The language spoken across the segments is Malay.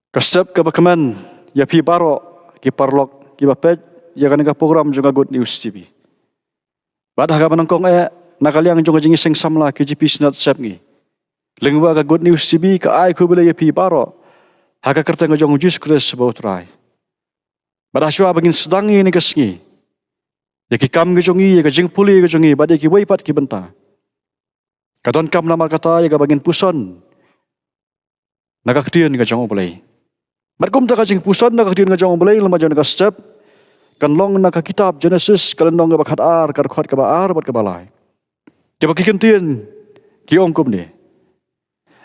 Kastap ke bakaman ya pi baro ki parlok ki bapet ya kan program juga Good News TV. Bad haga manangkong nakaliang juga jingi seng samla ki GP snat sep ngi. Lengwa ka Good News TV ka ai ku bela ya pi baro haga kerta ngajong jus kres bautrai. Bad aswa bagin sedangi ni kesngi. Ya ki kam gejongi ya ka jing puli gejongi bad ki weipat ki benta. Kadon kam nama kata ya ka bagin puson. Nakaktian ngajong boleh. Matkum tak kajing pusan nak kadian ngajong belai lama jana step kan long nak kitab Genesis kan long ka bakhat ar ka khot ka ba ar bat ka balai ke baki kentian ki ongkum ni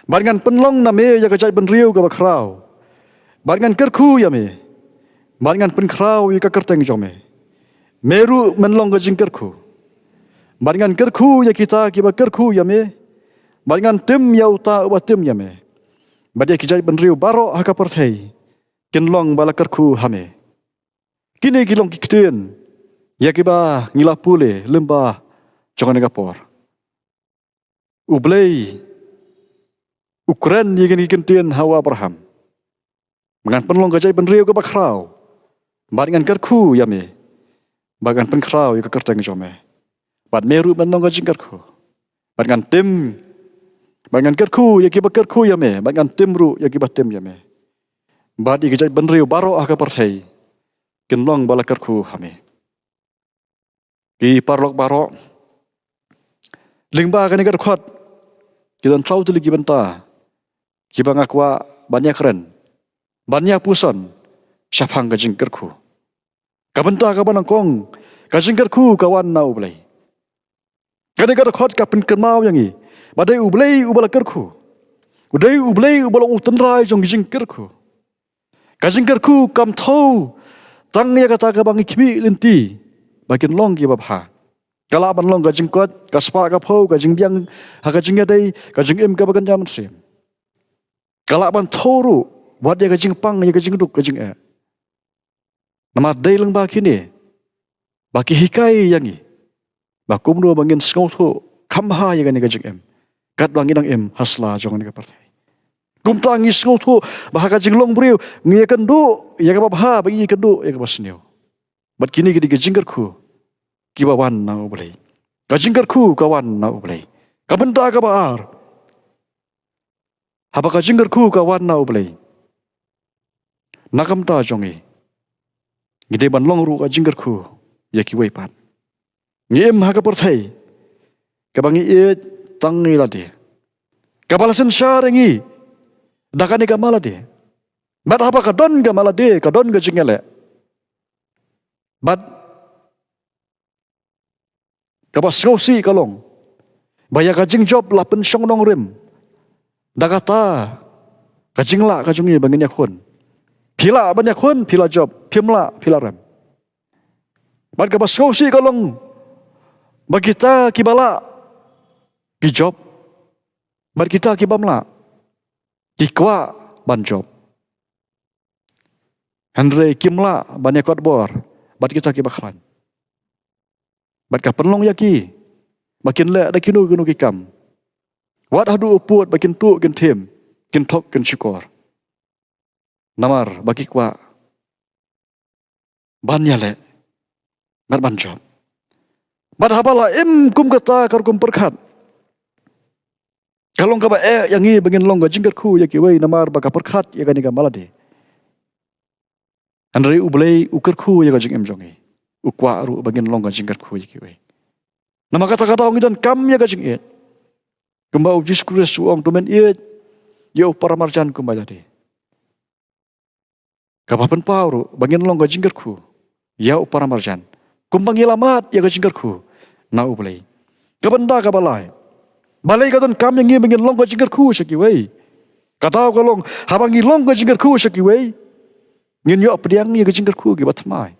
bangan penlong na me ya ka jai ben riu ka bakrau bangan kerku ya me bangan pen krau ya ka kerteng jome meru menlong ka jing kerku bangan kerku ya kita ki ba kerku ya me bangan tim ya uta wa tim ya me badai ki jai ben riu baro ha ka perthei kinlong balakarku hame. Kini kilong kiktian. Ya kiba ngilapule lembah jangan negapor. Ublay. Ukran ya kini kentian hawa Abraham. Mengan penlong gajai benriu ke bakrau. Baringan karku ya me. Bagan penkrau ya ke kerteng jome. Bad meru penlong gajing karku. Baringan tim. Baringan karku ya kiba karku ya me. Baringan timru ya kiba tim ya me. Badi kejai benriu baro aka perthei kinlong balakarku hame ki parlok baro lingba kani kar khot kidan sau tuli ki benta ki bangakwa banyak keren banyak puson syafang ka jingkerku ka benta ka banangkong ka jingkerku kawan na ublai kani kar khot ka pen kemau yangi badai ublai ubalakarku udai ublai ubalong utenrai jong jingkerku kajingkerku kam thau tang ya kata ka bangi khmi linti bakin long ki babha kala ban long kajing kot kaspa ka phau kajing biang ha kajing ya dai kajing em ka bagan jaman sem kala ban thoru wad ya kajing pang ya kajing duk kajing nama dai leng ba kini baki hikai yangi bakum do bangin skau tho khamha ya gani kajing em kat bangin ang em hasla jongan ka partai kumta ngis ngotu bahaka jinglong briu ngia kendu ya ka babha bagi kendu ya ka basneu bat kini gidi jingkerku ki bawan na ublei ka jingkerku kawan na ublei ka benta ka baar haba ka jingkerku kawan na ublei nakam ta jongi gide ban long ru ka jingkerku ya ki weipan ngiem ha ka perthai ka bangi e tangi lade ka balasen syarengi dakani ka malade bad apa ka don ka malade ka don ka jingele bad ka bas ngosi kalong baya ka jing job la pen song nong rim dakata ka jingla ka jungi bangin yakun pila ban yakun pila job pimla pila ram bad ka bas ngosi kalong bagita kibala ki job bad kita kibamla Tikwa banjob. Andre kimla banyakot bor. Bat kita ki bakran. Bat ka penlong yaki. Makin le da kinu kinu kikam. Wat hadu uput bakin tu kin tem. Kin tok kin syukur. Namar bagi kwa. Banya le. Bat banjob. Bat habala kum kata kar kum perkhat. Kalong ka ba yang i bangin long ga jingkerku ya ki wei namar baka perkhat ya gani ga malade andre ublei ukerku ya ga jing em jongi ukwa ru bangin long ga jingkerku ya ki wei nama kata kata ong dan kam ya ga jing e kumba ujis kures uang domen e ya para marjan kumba jadi kapapen pauru bangin long ga jingkerku ya para marjan kumbang ilamat ya ga jingkerku na ublei kabanda ka balai balai ka don kam yang ngin long ka jingkerku syaki wei katau ka long habangi long ka jingkerku syaki wei ngin yo pediang ya ka jingkerku gi batmai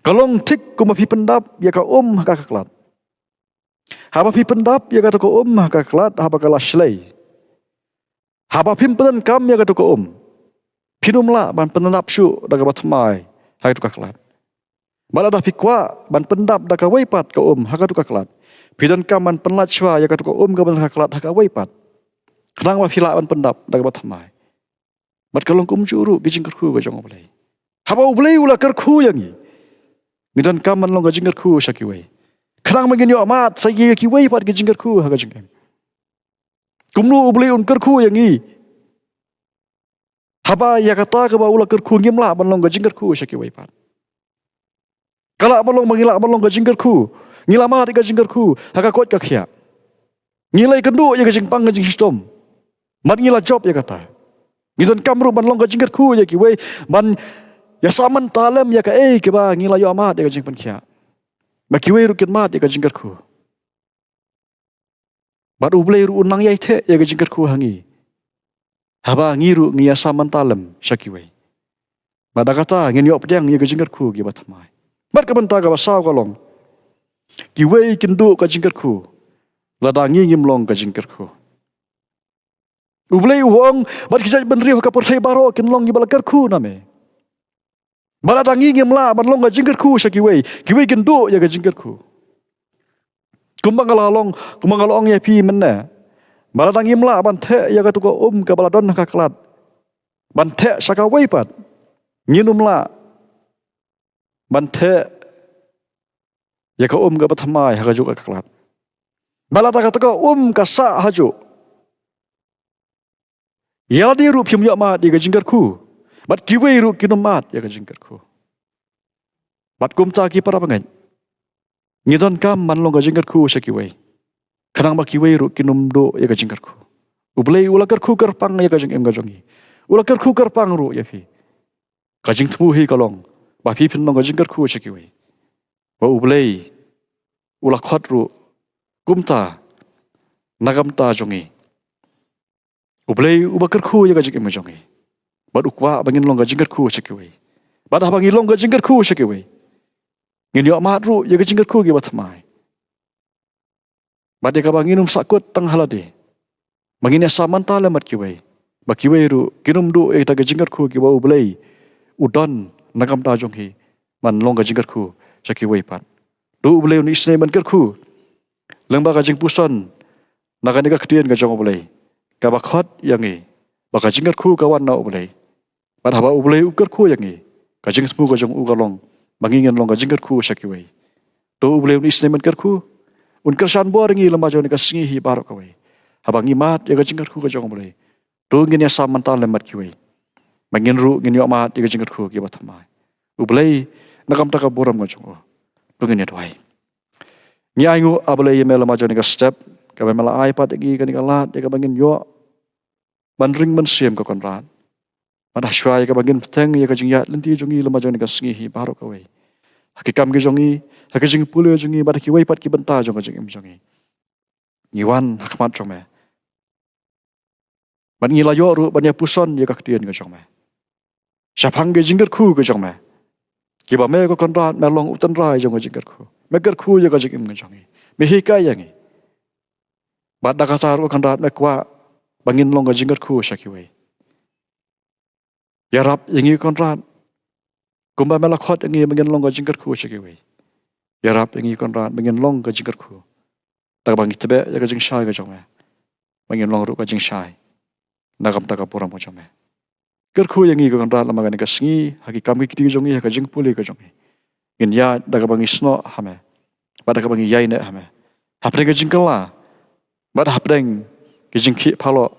kalong tik ku mapi pendap ya ka ka klat haba pi pendap ya ka to ko ka klat haba ka laslei haba pimpen kam ya ka to ko pinumla ban pendap syu daga batmai ha to ka klat bala dah pikwa ban pendap daga weipat ka ha ka to ka klat pidan kaman penlat shwa ya ka to ka ban ka klat ha ka weipat Kenang wa phila ban pendap daga batmai Mat kalong kum juru gijing kerku ga jong oblei. Haba oblei ula kerku yangi. Ngidan kaman long ga jing kerku syakiwei. Kerang mangin yo amat saya kiwei pat gijing kerku ha ga jing. Kumlu oblei un kerku yangi. Haba ya kata ka ba ula kerku ngimla ban long ga jing kerku syakiwei pat. Kala balong mangila balong ga jing kerku. Ngilama ga jing kerku ha ka kot ka khia. Ngilai kendu ya ga jing pang ga jing sistom. Mat ngila job ya kata. Ngidan kamru ban long ga jing kerku ya kiwei ban ya saman talem ya ka ke ba ngila yo amat ya ga jing pan khia. Ba kiwei ru kin mat ya ga jing kerku. Bat ublei ru unang yai the ya ga jing kerku hangi. Haba ngiru ngia saman talem syakiwei. Ba da kata ngin yo pedang ya ga jing kerku gi batamai. Bat ka benta ga basau ka long. Kiwei kindu ka jing kerku. Ladangi ngimlong ka jing kerku. Ublei uang bat kisah benriu ka persai baro kinlong gi bala kerku name. Bala dangi ngimla ban long ga jing kerku syakiwei. Kiwei kindu ya ga jing kerku. Kumbang along ya pi menne. Bala dangi mla ban the ya ga tu ko ka bala don ka klat. Ban the sakawei pat. Nginum la. Ban the ya ka ka bathamai ha ga ju ka klat. Bala ta ka ka sa haju. Ya di ru phium yo ma di ga jing kerku. Bat kiwei ru kinum mat ya ga jing kerku. Bat kum ta ki para pangai. Ngidon kam man long ga jing kerku syakiwei. Kanang ba kiwei ru kinum do ya ga jing kerku. Ublei ula kerku kerpang ya ga jing em ga jongi. Ula kerku kerpang ru ya fi. Ka jing tmu hi kalong. Ba pi pin long ga jing kerku syakiwei. Ba ublei ula khot ru kumta nagam ta jongi. Ublei uba kerku ya ga jing em jongi. Bat ukwa bangin long ga jing kerku syakiwei. Bat ha bangin long ga jing kerku syakiwei. Ngin yo amat ru ya ga jing kerku gi batamai. Bat dia ka bangin sakut tang halade. Bangin ya saman talem mat kiwei. Ba kiwei ru kinum du ta ga jing kerku gi ba ublei. Udon nagam ta jong hi. Man long ga jing kerku syakiwei pat. Du ublei ni isne man kerku. Lengba ga jing puson. Naga ni ga kdien ga jong ublei. Ka ba khot yangi. Ba ga jing kerku ka wan na ublei. Bat haba ublei u kerku yangi. Ka jing smu ga jong u ga long. Bangin long ga jing kerku syakiwei. Du ublei ni isne man kerku. Un kersan boringi lema jong ni ka singi hi barok kawei. Habangi mat ya ga jing kerku ga jong ublei. Du ngin ya saman talem mat kiwei. Bangin ru ngin yo amat ya ga jing kerku gi batamai. Ublei nagam ta ka boram ga jong u. Du ngin ya doai. Ngi aingu ablei yemela ma jong ni ka step ka mela iPad gi ka ni ka lat ya ka bangin yo ban ring ban siem ka konrat. Mana shwai ka bangin peteng ya ka jing ya lenti jongi lema jong ni ka singi hi barok kawei. Hakikam ge jongi hak jing pule jongi bad kiwei pat ki benta jong jing em jongi. Ngiwan hakmat jong me. Ban ngila yo ru ban ya puson ya ka kdien ga jong me. Syapang ge jing kerku ga jong me. Ki ba me ko konrat me long utan rai jong jing kerku. Me kerku ya ka jing em ga jongi. Me hikai yangi. Bad da ka saru konrat me kwa bangin long ga jing kerku syakiwei. Ya rap yangi konrat. Kumba mela khot yangi bangin long ga jing kerku syakiwei. Ya rap yangi konrat bangin long ga jing kerku. Tak bangi tebe ya ka jing syai ga jong me. Bangin long ru ka jing syai. Nagam ta ka puram ga jong me. Kerku yangi ka konrat lama ga ni ka singi haki kam ki kdi jongi ka jing puli ga jongi. Ngin ya da ka bangi sno hame. Bad ka bangi yai ne hame. Hapdeng ga jing kala. Bad hapdeng ki jing ki phalo.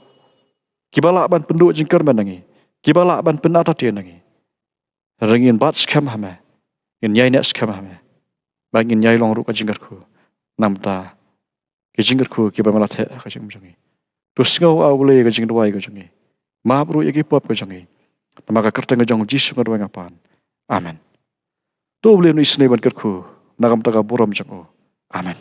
Kibala ban pendu jing ker menangi. Kibala ban penata tien nangi. Rengin bat skam hame. Ngin yai ne skam hame. Bangin yai long ru ka jing kerku. Namta ki jing kerku ki ba melathe ka jing jongi. Tu singau a ulei ka jing duai ka jongi. Maap ru yaki pop ka jongi. Maka kerteng ka jong Jisu ka duai ngapan. Amen. Tu ulei nu isne ban kerku. Nagam ta ka buram jong. Amen.